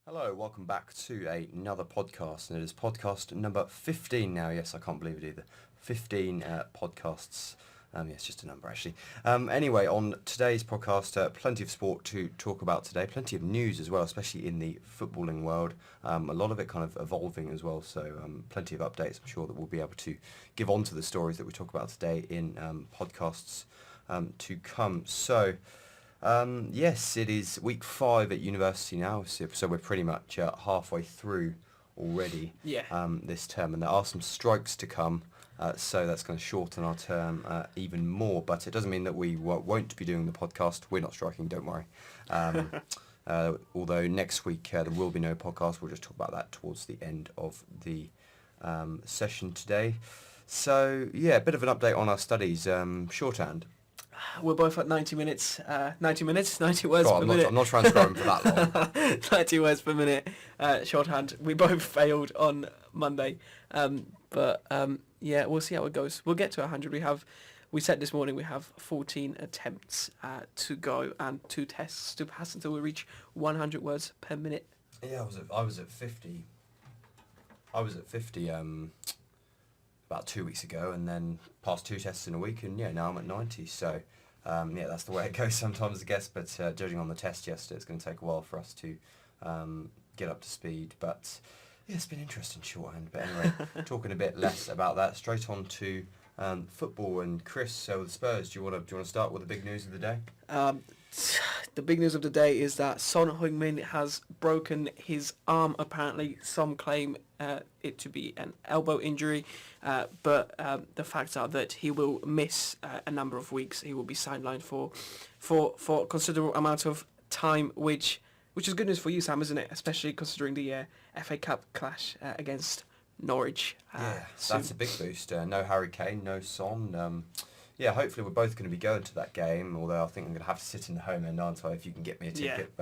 Hello, welcome back to another podcast, and it is podcast number 15 now. Yes, I can't believe it either. 15 podcasts. It's just a number actually. Anyway, on today's podcast, plenty of sport to talk about today, plenty of news as well, especially in the footballing world. A lot of it kind of evolving as well, so plenty of updates I'm sure that we'll be able to give on to the stories that we talk about today in podcasts to come. So... yes, it is week 5 at university now, so we're pretty much halfway through already this term, and there are some strikes to come, so that's going to shorten our term even more, but it doesn't mean that we won't be doing the podcast. We're not striking, don't worry. Although next week there will be no podcast. We'll just talk about that towards the end of the session today. So, yeah, a bit of an update on our studies. Shorthand. We're both at 90 words per minute. I'm not transcribing for that long. 90 words per minute, shorthand. We both failed on Monday, but we'll see how it goes. We'll get to 100. We said this morning we have 14 attempts to go and 2 tests to pass until we reach 100 words per minute. Yeah, I was at 50. About 2 weeks ago, and then passed 2 tests in a week, and now I'm at 90. So that's the way it goes sometimes, I guess. But judging on the test yesterday, it's going to take a while for us to get up to speed. But yeah, it's been interesting shorthand. But anyway, talking a bit less about that, straight on to football. And Kris, so with Spurs, do you want to start with the big news of the day? The big news of the day is that Son Heung-min has broken his arm, apparently. Some claim it to be an elbow injury, but the facts are that he will miss a number of weeks. He will be sidelined for a considerable amount of time, which is good news for you, Sam, isn't it? Especially considering the FA Cup clash against Norwich. That's a big boost. No Harry Kane, no Son. Hopefully we're both going to be going to that game, although I think I'm going to have to sit in the home end, aren't I, if you can get me a ticket.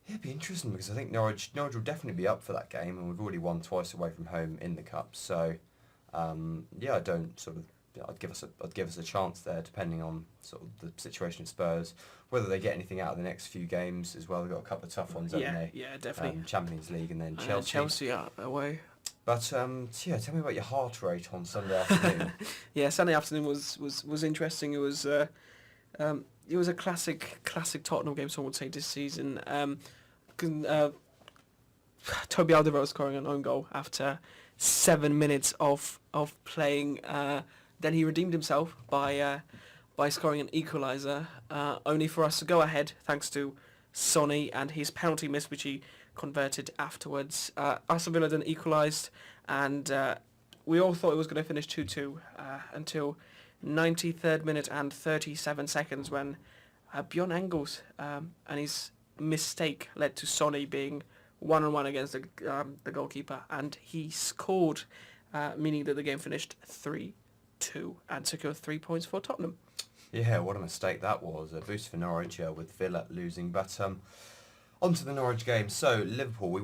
It'd be interesting because I think Norwich will definitely be up for that game, and we've already won twice away from home in the Cup. So, I'd give us a chance there, depending on sort of the situation of Spurs, whether they get anything out of the next few games as well. They've got a couple of tough ones, haven't they? Yeah, definitely. Champions League and then Chelsea. Chelsea are away. But tell me about your heart rate on Sunday afternoon. Sunday afternoon was interesting. It was a classic Tottenham game, someone would say, this season. Toby Alderweireld scoring an own goal after 7 minutes of playing. Then he redeemed himself by scoring an equaliser, only for us to go ahead thanks to Sonny and his penalty miss, which he converted afterwards. Aston Villa then equalised, and we all thought it was going to finish 2-2 until 93rd minute and 37 seconds when Bjorn Engels and his mistake led to Sonny being one-on-one against the goalkeeper, and he scored, meaning that the game finished 3-2 and secured 3 points for Tottenham. Yeah, what a mistake that was. A boost for Norwich with Villa losing. But on to the Norwich game. So, Liverpool,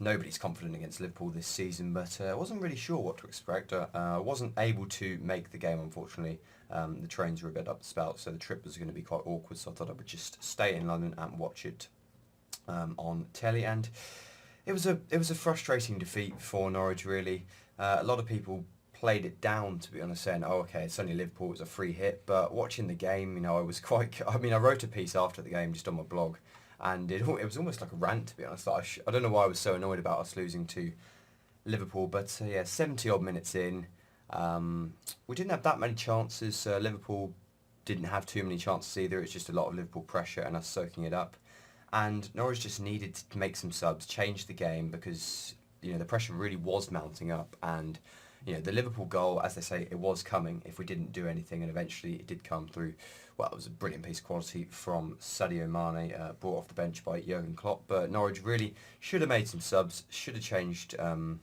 nobody's confident against Liverpool this season, but I wasn't really sure what to expect. I wasn't able to make the game, unfortunately. The trains were a bit up the spout, so the trip was going to be quite awkward, so I thought I would just stay in London and watch it on telly. And it was a frustrating defeat for Norwich, really. A lot of people played it down, to be honest, saying, it's only Liverpool, it was a free hit. But watching the game, I was I wrote a piece after the game just on my blog, and it was almost like a rant, to be honest. I don't know why I was so annoyed about us losing to Liverpool, but 70 odd minutes in, we didn't have that many chances. Liverpool didn't have too many chances either. It's just a lot of Liverpool pressure and us soaking it up. And Norwich just needed to make some subs, change the game, because the pressure really was mounting up, and the Liverpool goal, as they say, it was coming if we didn't do anything, and eventually it did come through. Well, it was a brilliant piece of quality from Sadio Mane, brought off the bench by Jurgen Klopp. But Norwich really should have made some subs, should have changed the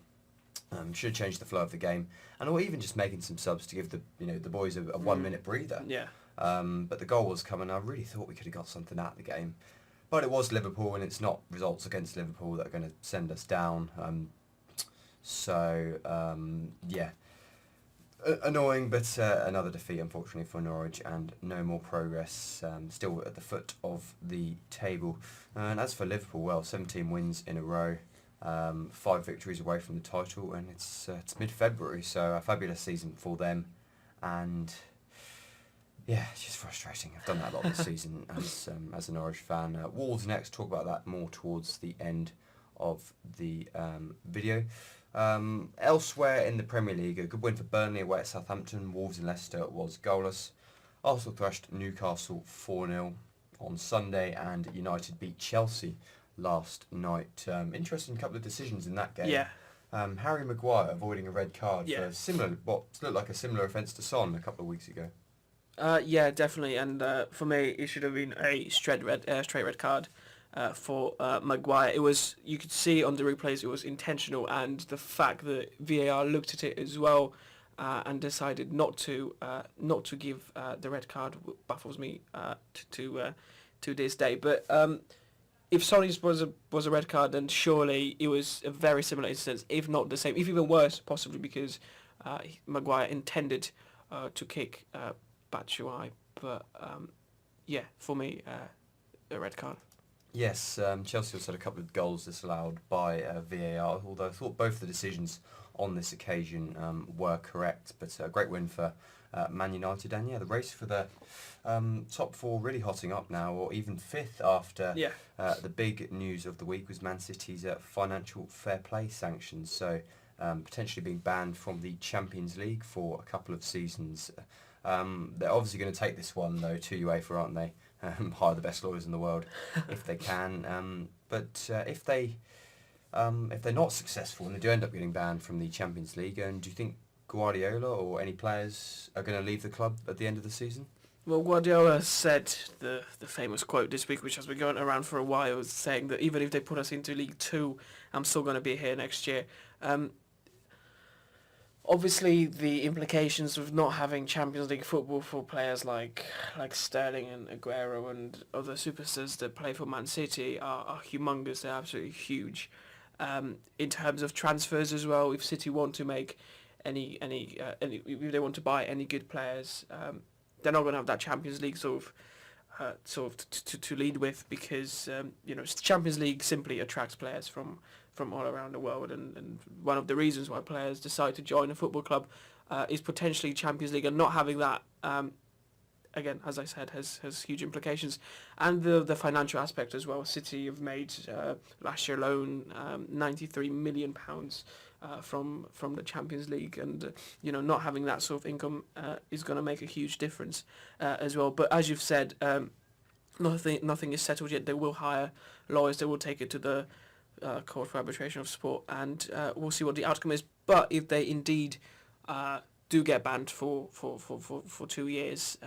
flow of the game, or even just making some subs to give the boys a 1 minute breather. Yeah. But the goal was coming. I really thought we could have got something out of the game, but it was Liverpool, and it's not results against Liverpool that are going to send us down. Annoying, but another defeat, unfortunately, for Norwich, and no more progress. Still at the foot of the table. And as for Liverpool, well, 17 wins in a row, 5 victories away from the title, and it's mid-February, so a fabulous season for them. And yeah, it's just frustrating. I've done that a lot this season as a Norwich fan. Wolves next. Talk about that more towards the end of the video. Elsewhere in the Premier League, a good win for Burnley away at Southampton. Wolves and Leicester was goalless. Arsenal thrashed Newcastle 4-0 on Sunday, and United beat Chelsea last night. Interesting couple of decisions in that game. Yeah. Harry Maguire avoiding a red card Yeah. for what looked like a similar offence to Son a couple of weeks ago. Yeah, definitely. And for me, it should have been a straight red card for Maguire. It was, you could see on the replays, it was intentional, and the fact that VAR looked at it as well and decided not to give the red card baffles me to this day. But if Sonny's was a red card, then surely it was a very similar instance, if not the same, if even worse, possibly, because Maguire intended to kick Batshuayi. But yeah, for me, a red card. Yes, Chelsea also had a couple of goals disallowed by VAR, although I thought both the decisions on this occasion were correct. But a great win for Man United, and yeah, the race for the top 4 really hotting up now, or even 5th after the big news of the week was Man City's financial fair play sanctions, so potentially being banned from the Champions League for a couple of seasons. They're obviously going to take this one though to UEFA, aren't they? Hire the best lawyers in the world if they can. But if they're not successful and they do end up getting banned from the Champions League, and do you think Guardiola or any players are going to leave the club at the end of the season? Well, Guardiola said the famous quote this week, which has been going around for a while, saying that even if they put us into League 2, I'm still going to be here next year. Obviously, the implications of not having Champions League football for players like Sterling and Aguero and other superstars that play for Man City are humongous. They're absolutely huge. In terms of transfers as well, if City want to make any if they want to buy any good players, they're not going to have that Champions League to lead with, because Champions League simply attracts players from all around the world, and one of the reasons why players decide to join a football club is potentially Champions League, and not having that, again, as I said, has huge implications. And the financial aspect as well. City have made last year alone £93 million from the Champions League, and not having that sort of income is going to make a huge difference as well. But as you've said, nothing is settled yet. They will hire lawyers. They will take it to the Court for Arbitration of Sport, and we'll see what the outcome is. But if they indeed do get banned for 2 years,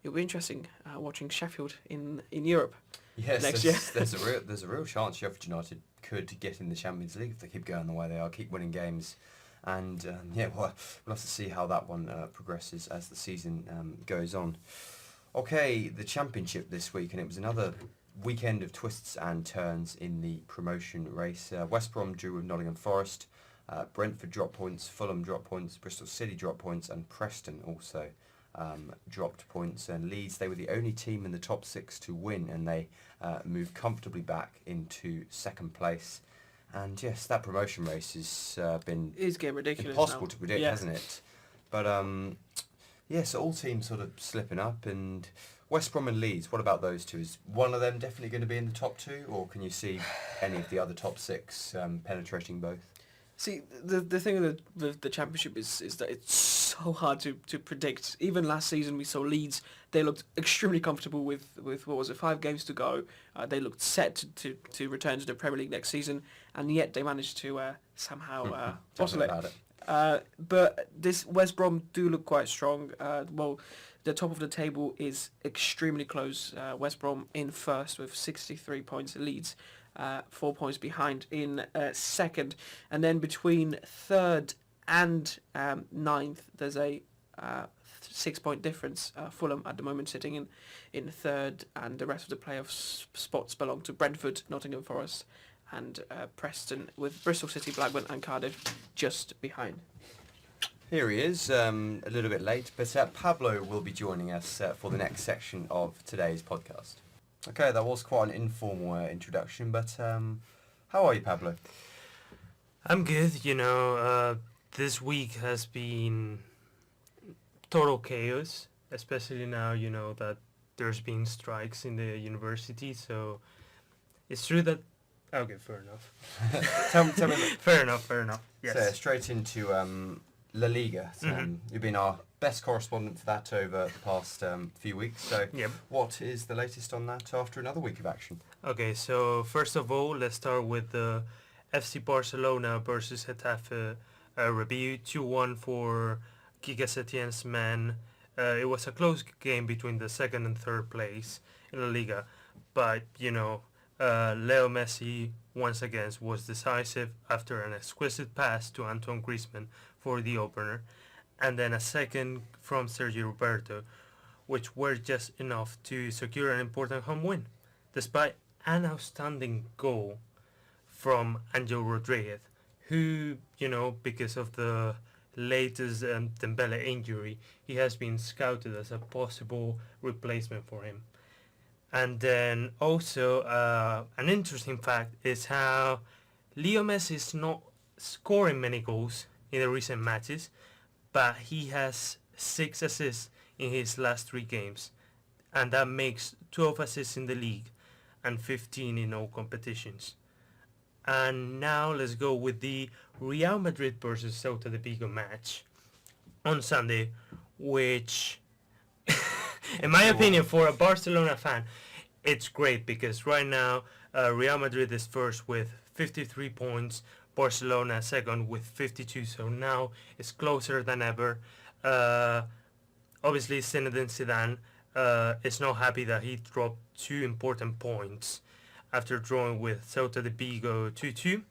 it'll be interesting watching Sheffield in Europe next year. There's a real chance Sheffield United could get in the Champions League if they keep going the way they are, keep winning games. And we'll have to see how that one progresses as the season goes on. Okay, the Championship this week, and it was another weekend of twists and turns in the promotion race. West Brom drew with Nottingham Forest, Brentford dropped points, Fulham dropped points, Bristol City dropped points, and Preston also dropped points. And Leeds, they were the only team in the top 6 to win, and they moved comfortably back into second place. And yes, that promotion race has been getting ridiculous impossible now to predict, hasn't it? But so all teams sort of slipping up. And West Brom and Leeds, what about those two? Is one of them definitely going to be in the top 2, or can you see any of the other top 6 penetrating both? See, the thing with the Championship is that it's so hard to predict. Even last season we saw Leeds, they looked extremely comfortable with what was it, 5 games to go. They looked set to return to the Premier League next season, and yet they managed to somehow bottle it. But this West Brom do look quite strong. The top of the table is extremely close. West Brom in first with 63 points. Leeds 4 points behind in second. And then between third and ninth, there's a 6-point difference. Fulham at the moment sitting in third, and the rest of the playoff spots belong to Brentford, Nottingham Forest, and Preston, with Bristol City, Blackburn and Cardiff just behind. Here he is, a little bit late, but Pablo will be joining us for the next section of today's podcast. Okay, that was quite an informal introduction, but how are you, Pablo? I'm good, this week has been total chaos, especially now, that there's been strikes in the university, so it's true that... Okay, fair enough. tell me. Fair enough, yes. So straight into La Liga. You've been our best correspondent for that over the past few weeks, so Yep. What is the latest on that after another week of action? Okay, so first of all, let's start with the FC Barcelona versus Getafe review. 2-1 for Quique Setien's men. It was a close game between the second and third place in La Liga, but Leo Messi once again was decisive after an exquisite pass to Antoine Griezmann for the opener, and then a second from Sergio Roberto, which were just enough to secure an important home win, despite an outstanding goal from Angel Rodriguez, who, because of the latest Dembele injury, he has been scouted as a possible replacement for him. And then also an interesting fact is how Leo Messi is not scoring many goals in the recent matches, but he has 6 assists in his last 3 games, and that makes 12 assists in the league and 15 in all competitions. And now let's go with the Real Madrid versus Celta de Vigo match on Sunday, which in my opinion, for a Barcelona fan, it's great because right now Real Madrid is first with 53 points, Barcelona second with 52, so now it's closer than ever. Obviously, Zinedine Zidane is not happy that he dropped 2 important points after drawing with Celta de Vigo 2-2.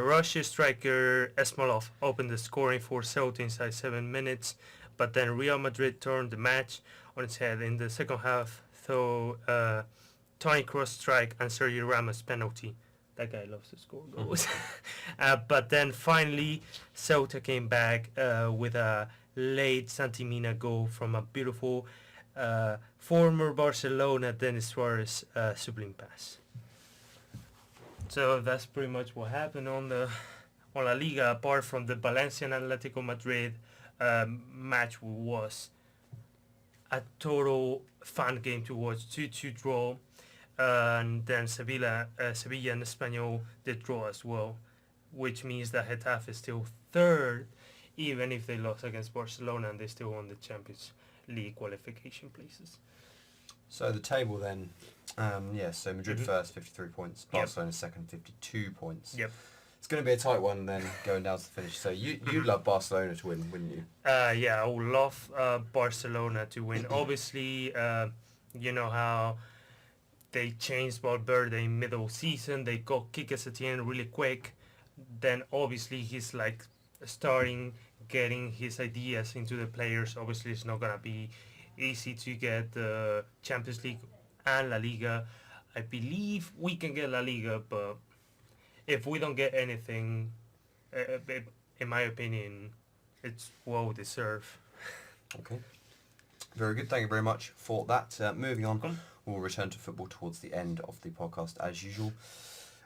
Russia striker Esmolov opened the scoring for Celta inside 7 minutes, but then Real Madrid turned the match on its head in the second half through Toni Kroos strike and Sergio Ramos penalty. That guy loves to score goals. But then finally Celta came back with a late Santi Mina goal from a beautiful former Barcelona Denis Suarez sublime pass. So that's pretty much what happened on La Liga, apart from the Valencia and Atletico Madrid match, was a total fun game to watch. 2-2 draw, and then Sevilla and Espanyol did draw as well, which means that Getafe is still third, even if they lost against Barcelona and they still won the Champions League qualification places. So the table then, so Madrid first, 53 points, Barcelona second, 52 points. Yep. It's going to be a tight one then, going down to the finish. So you'd love Barcelona to win, wouldn't you? I would love Barcelona to win. Obviously, you know how they changed Valverde in middle season. They got Quique Setién really quick. Then obviously he's like starting getting his ideas into the players. Obviously it's not going to be easy to get the Champions League and La Liga. I believe we can get La Liga, but if we don't get anything, in my opinion, it's well deserved. Okay. Very good. Thank you very much for that. Moving on, we'll return to football towards the end of the podcast as usual.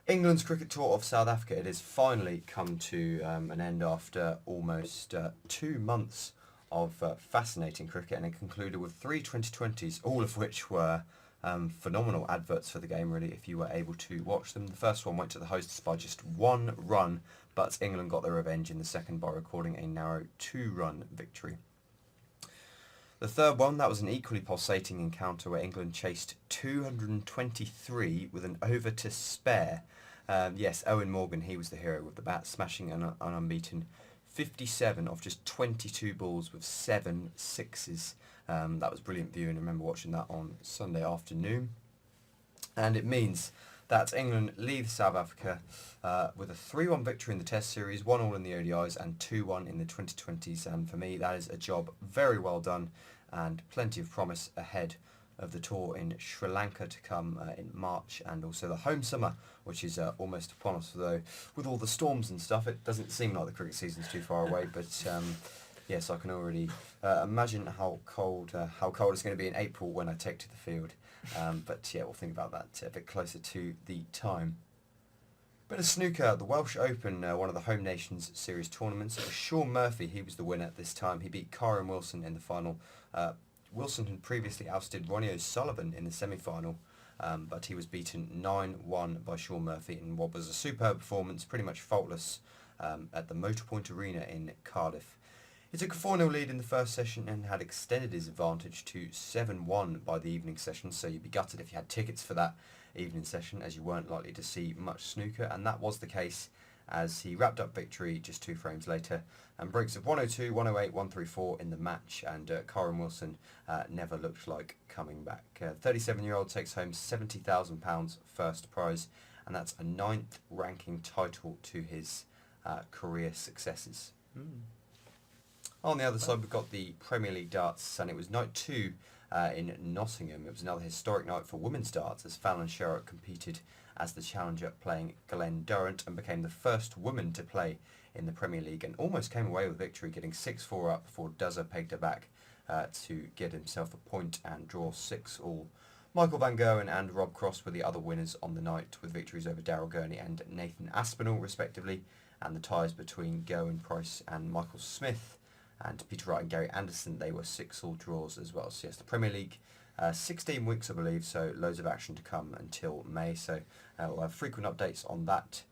England's cricket tour of South Africa, it has finally come to an end after almost 2 months of fascinating cricket, and it concluded with 3 2020s, all of which were phenomenal adverts for the game, really, if you were able to watch them. The first one went to the hosts by just 1 run, but England got their revenge in the second by recording a narrow 2-run victory. The third one, that was an equally pulsating encounter where England chased 223 with an over to spare. Yes, Owen Morgan, he was the hero with the bat, smashing an unbeaten 57 off just 22 balls with 7 sixes. That was brilliant viewing. I remember watching that on Sunday afternoon. And it means that England leaves South Africa with a 3-1 victory in the Test Series, 1-1 in the ODIs and 2-1 in the 2020s. And for me, that is a job very well done and plenty of promise ahead of the tour in Sri Lanka to come in March, and also the home summer, which is almost upon us. Although with all the storms and stuff, it doesn't seem like the cricket season's too far away. But yes, I can already imagine how cold it's going to be in April when I take to the field. But yeah, we'll think about that a bit closer to the time. Bit of snooker, the Welsh Open, one of the home nations series tournaments. It was Sean Murphy, he was the winner this time. He beat Kyron Wilson in the final. Wilson had previously ousted Ronnie O'Sullivan in the semi-final, but he was beaten 9-1 by Sean Murphy in what was a superb performance, pretty much faultless, at the Motorpoint Arena in Cardiff. He took a 4-0 lead in the first session and had extended his advantage to 7-1 by the evening session, so you'd be gutted if you had tickets for that evening session, as you weren't likely to see much snooker, and that was the case as he wrapped up victory just 2 frames later, and breaks of 102, 108, 134 in the match, and Kyron Wilson never looked like coming back. 37-year-old takes home £70,000 first prize, and that's a 9th ranking title to his career successes. On the other side, we've got the Premier League darts, and it was night 2 in Nottingham. It was another historic night for women's darts as Fallon Sherrock competed as the challenger, playing Glenn Durrant, and became the first woman to play in the Premier League, and almost came away with victory, getting 6-4 up before Duzza pegged her back to get himself a point and draw 6-all. Michael Van Gerwen and Rob Cross were the other winners on the night, with victories over Daryl Gurney and Nathan Aspinall respectively, and the ties between Gerwin Price and Michael Smith and Peter Wright and Gary Anderson, they were 6-all draws as well. So yes, the Premier League, 16 weeks I believe, so loads of action to come until May, so we'll have frequent updates on that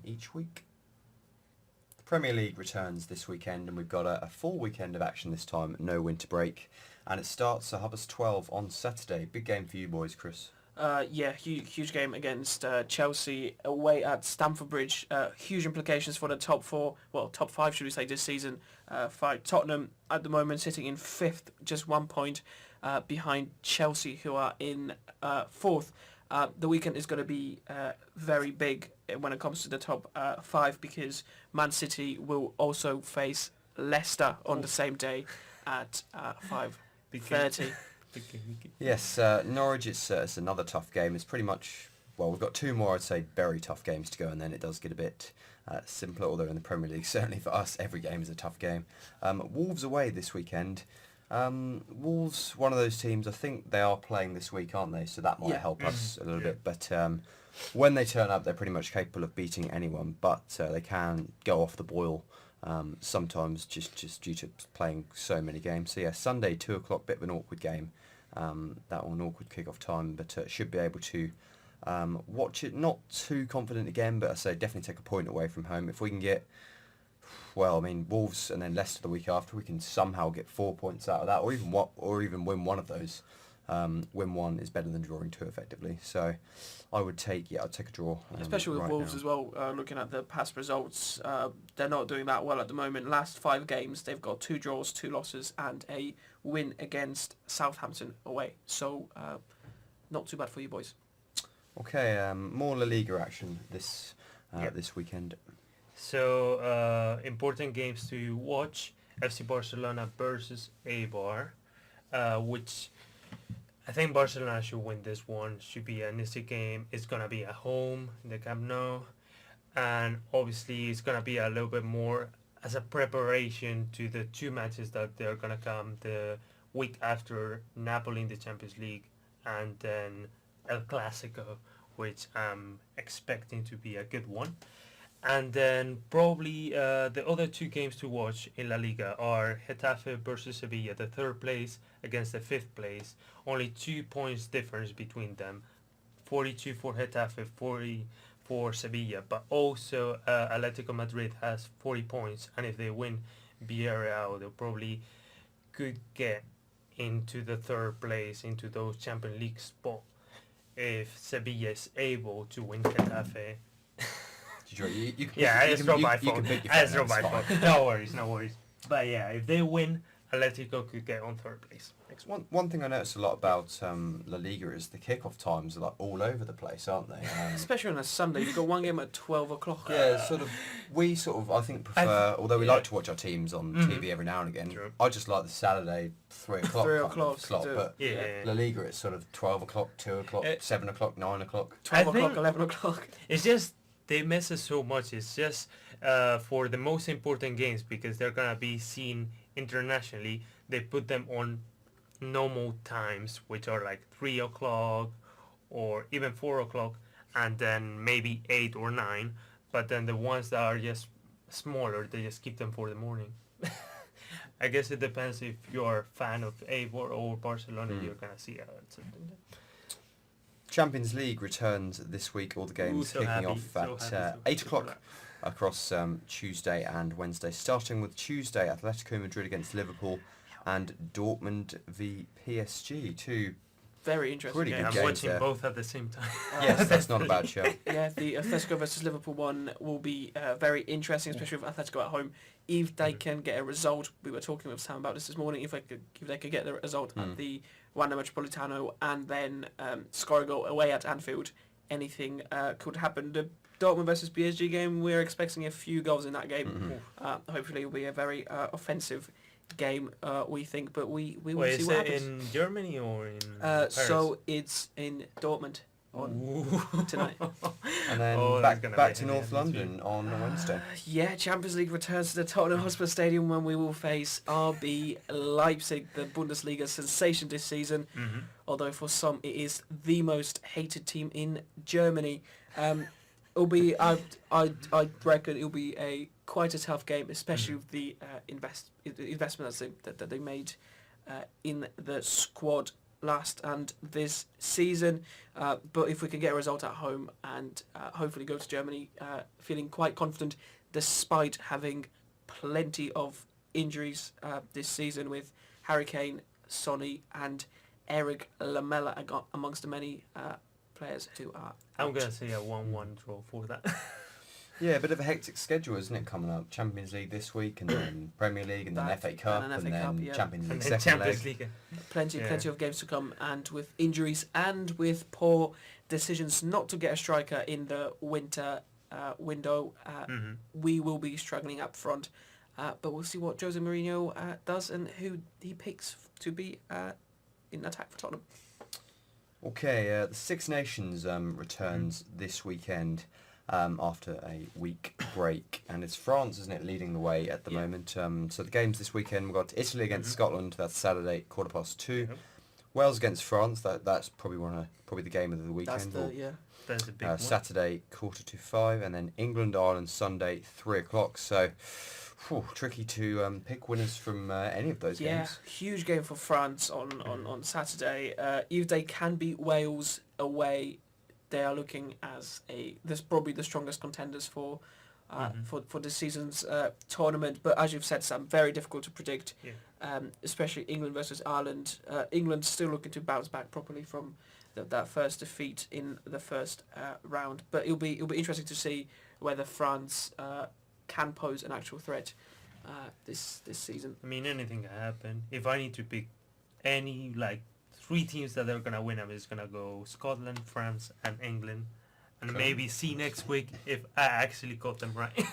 each week. The Premier League returns this weekend, and we've got a full weekend of action this time, no winter break, and it starts at 12 on Saturday. Big game for you boys, Chris. Yeah, huge game against Chelsea away at Stamford Bridge. Huge implications for the top 5 should we say this season. Tottenham at the moment sitting in 5th, just 1 point behind Chelsea, who are in 4th. The weekend is going to be very big when it comes to the top 5, because Man City will also face Leicester on the same day at 5:30. Yes, Norwich, it's another tough game. It's pretty much, well, we've got 2 more, I'd say, very tough games to go, and then it does get a bit simpler, although in the Premier League, certainly for us, every game is a tough game. Wolves away this weekend. Wolves, one of those teams, I think they are playing this week, aren't they? So that might help us a little bit. But when they turn up, they're pretty much capable of beating anyone, but they can go off the boil sometimes just due to playing so many games. So yeah, Sunday 2 o'clock, bit of an awkward game. That one, awkward kick-off time, but should be able to watch it. Not too confident again, but I say definitely take a point away from home. If we can get, well, I mean, Wolves and then Leicester the week after, we can somehow get 4 points out of that, or even win one of those. Win one is better than drawing 2 effectively. So I'd take a draw. Especially with right Wolves now as well, looking at the past results, they're not doing that well at the moment. Last 5 games, they've got 2 draws, 2 losses, and a win against Southampton away. So not too bad for you boys. Okay, more La Liga action this weekend. So important games to watch: FC Barcelona versus Eibar, which I think Barcelona should win this one. Should be an easy game. It's gonna be at home in the Camp Nou, and obviously it's gonna be a little bit more as a preparation to the 2 matches that they're gonna come the week after: Napoli in the Champions League, and then El Clasico, which I'm expecting to be a good one. And then probably the other 2 games to watch in La Liga are Getafe versus Sevilla, the 3rd place against the 5th place. Only 2 points difference between them. 42 for Getafe, 40 for Sevilla. But also Atletico Madrid has 40 points. And if they win Villarreal, they probably could get into the 3rd place, into those Champions League spot, if Sevilla is able to win Getafe. You can I just dropped my phone. You can pick your I just phone, dropped my phone. No worries. But yeah, if they win Atletico could get on third place. One thing I noticed a lot about La Liga is the kickoff times are like all over the place, aren't they? Especially on a Sunday, you've got one game at 12 o'clock. Yeah, I think prefer, although we like to watch our teams on TV every now and again, True. I just like the Saturday 3 o'clock 3 kind of o'clock, slot, but Yeah. La Liga it's sort of 12 o'clock, 2 o'clock, 7 o'clock, 9 o'clock. 12 I o'clock, think- 11 o'clock. It's just they mess us so much. It's just for the most important games because they're gonna be seen internationally. They put them on normal times, which are like 3 o'clock or even 4 o'clock, and then maybe 8 or 9. But then the ones that are just smaller, they just keep them for the morning. I guess it depends if you're a fan of Eibar or Barcelona. You're gonna see something. Champions League returns this week, all the games so kicking happy, off so at happy, so 8 happy o'clock for that. across Tuesday and Wednesday, starting with Tuesday, Atletico Madrid against Liverpool and Dortmund v PSG. Two Very interesting. Pretty game. good I'm games watching there. both at the same time. Yes, that's not a bad show. Yeah, the Atletico versus Liverpool one will be very interesting, especially with Atletico at home. If they can get a result, we were talking with Sam about this morning. If they could get the result at the Wanda Metropolitano and then score a goal away at Anfield, anything could happen. The Dortmund versus PSG game, we're expecting a few goals in that game. Hopefully, it'll be a very offensive game, we think, but we will Wait, see is what it happens. in Germany or in Paris? So it's in Dortmund on tonight. And then Oh, back that's gonna back be to a North heavy London on Wednesday. Yeah, Champions League returns to the Tottenham Hotspur Stadium when we will face RB Leipzig, the Bundesliga sensation this season. Although for some it is the most hated team in Germany. It'll be, I reckon it'll be quite a tough game, especially with the investment that they made in the squad last and this season. But if we can get a result at home and hopefully go to Germany feeling quite confident despite having plenty of injuries this season with Harry Kane, Sonny and Eric Lamela amongst the many players who are I'm out. going to say a 1-1 draw for that. Yeah, a bit of a hectic schedule, isn't it, coming up? Champions League this week, and then Premier League, and then That, FA Cup, and and an FA then Cup, yeah. Champions League And then second Champions leg. League. Plenty of games to come, and with injuries and with poor decisions not to get a striker in the winter window, we will be struggling up front. But we'll see what Jose Mourinho does and who he picks to be in attack for Tottenham. Okay, the Six Nations returns this weekend after a week break, and it's France, isn't it, leading the way at the moment. So the games this weekend, we've got Italy against Scotland, that's Saturday, 2:15. Wales against France, that's probably the game of the weekend. That's That's a big one. Saturday, 4:45, and then England, Ireland, Sunday, 3 o'clock. So, tricky to pick winners from any of those Yeah, games. huge game for France on Saturday. If they can beat Wales away, they are looking as this probably the strongest contenders for this season's tournament. But as you've said, Sam, very difficult to predict. Especially England versus Ireland. England still looking to bounce back properly from that first defeat in the first round. But it'll be interesting to see whether France can pose an actual threat this season. I mean, anything can happen. If I need to pick any, 3 teams that are going to win, I'm just going to go Scotland, France, and England. And maybe see next week if I actually got them right.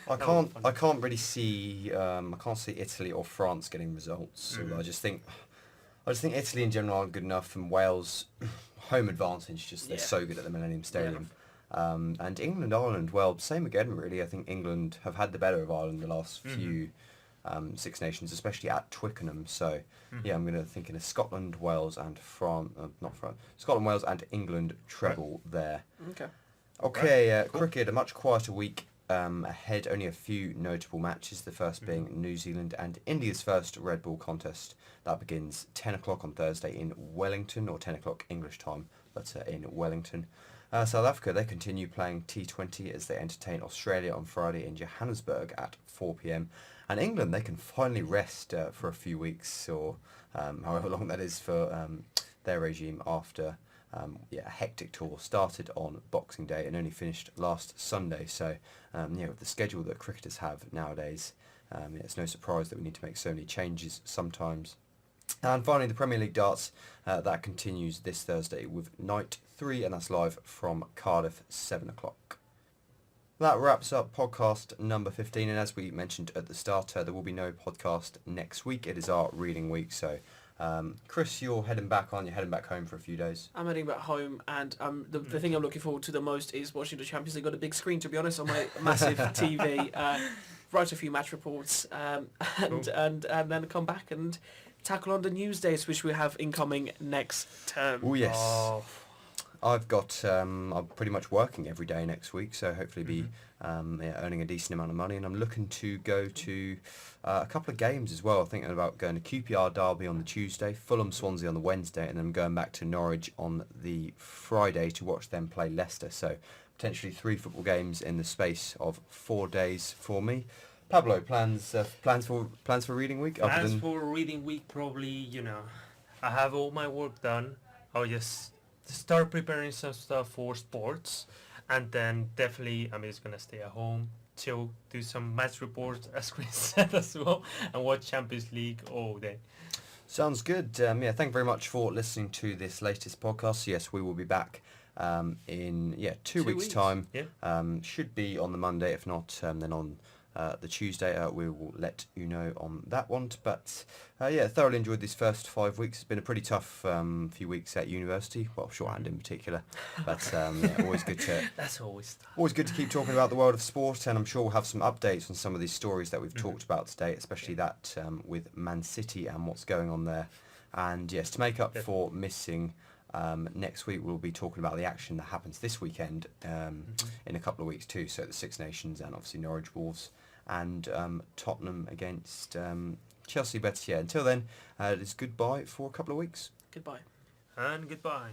I can't really see Italy or France getting results. So I just think Italy in general aren't good enough, and Wales home advantage, they're so good at the Millennium Stadium. And England, Ireland, well, same again really. I think England have had the better of Ireland the last few Six Nations, especially at Twickenham. So I'm going to think in a Scotland, Wales and Scotland, Wales and England treble there. Okay, cricket, a much quieter week ahead, only a few notable matches, the first being New Zealand and India's first Red Ball contest. That begins 10 o'clock on Thursday in Wellington, or 10 o'clock English time, but in Wellington. South Africa, they continue playing T20 as they entertain Australia on Friday in Johannesburg at 4 p.m. And England, they can finally rest for a few weeks, or however long that is for their regime after a hectic tour started on Boxing Day and only finished last Sunday. So, with the schedule that cricketers have nowadays, It's no surprise that we need to make so many changes sometimes. And finally, the Premier League darts, that continues this Thursday with night 3, and that's live from Cardiff, 7 o'clock. That wraps up podcast number 15, and as we mentioned at the start, there will be no podcast next week. It is our reading week, so Kris, you're heading back on. You're heading back home for a few days. I'm heading back home, and the thing I'm looking forward to the most is watching the Champions League on a big screen, to be honest, on my massive TV. Write a few match reports, and then come back and tackle on the news days, which we have incoming next term. Oh yes. I've got I'm pretty much working every day next week, so hopefully be earning a decent amount of money, and I'm looking to go to a couple of games as well. Thinking about going to QPR Derby on the Tuesday, Fulham Swansea on the Wednesday, and then going back to Norwich on the Friday to watch them play Leicester. So potentially 3 football games in the space of 4 days for me. Pablo, plans for reading week? Plans for reading week, probably, I have all my work done. I'll just start preparing some stuff for sports, and then definitely I'm just gonna stay at home, chill, do some match reports as Kris said as well, and watch Champions League all day. Sounds good. Thank you very much for listening to this latest podcast. Yes, we will be back in 2 weeks' time. Yeah. Should be on the Monday, if not then on the Tuesday. We will let you know on that one. But thoroughly enjoyed these first 5 weeks. It's been a pretty tough few weeks at university. Well, shorthand in particular. But always good to That's always tough. always good to keep talking about the world of sport. And I'm sure we'll have some updates on some of these stories that we've talked about today, especially that with Man City and what's going on there. And yes, to make up for missing. Next week we'll be talking about the action that happens this weekend in a couple of weeks too. So the Six Nations and obviously Norwich Wolves and Tottenham against Chelsea. But until then, it's goodbye for a couple of weeks. Goodbye. And goodbye.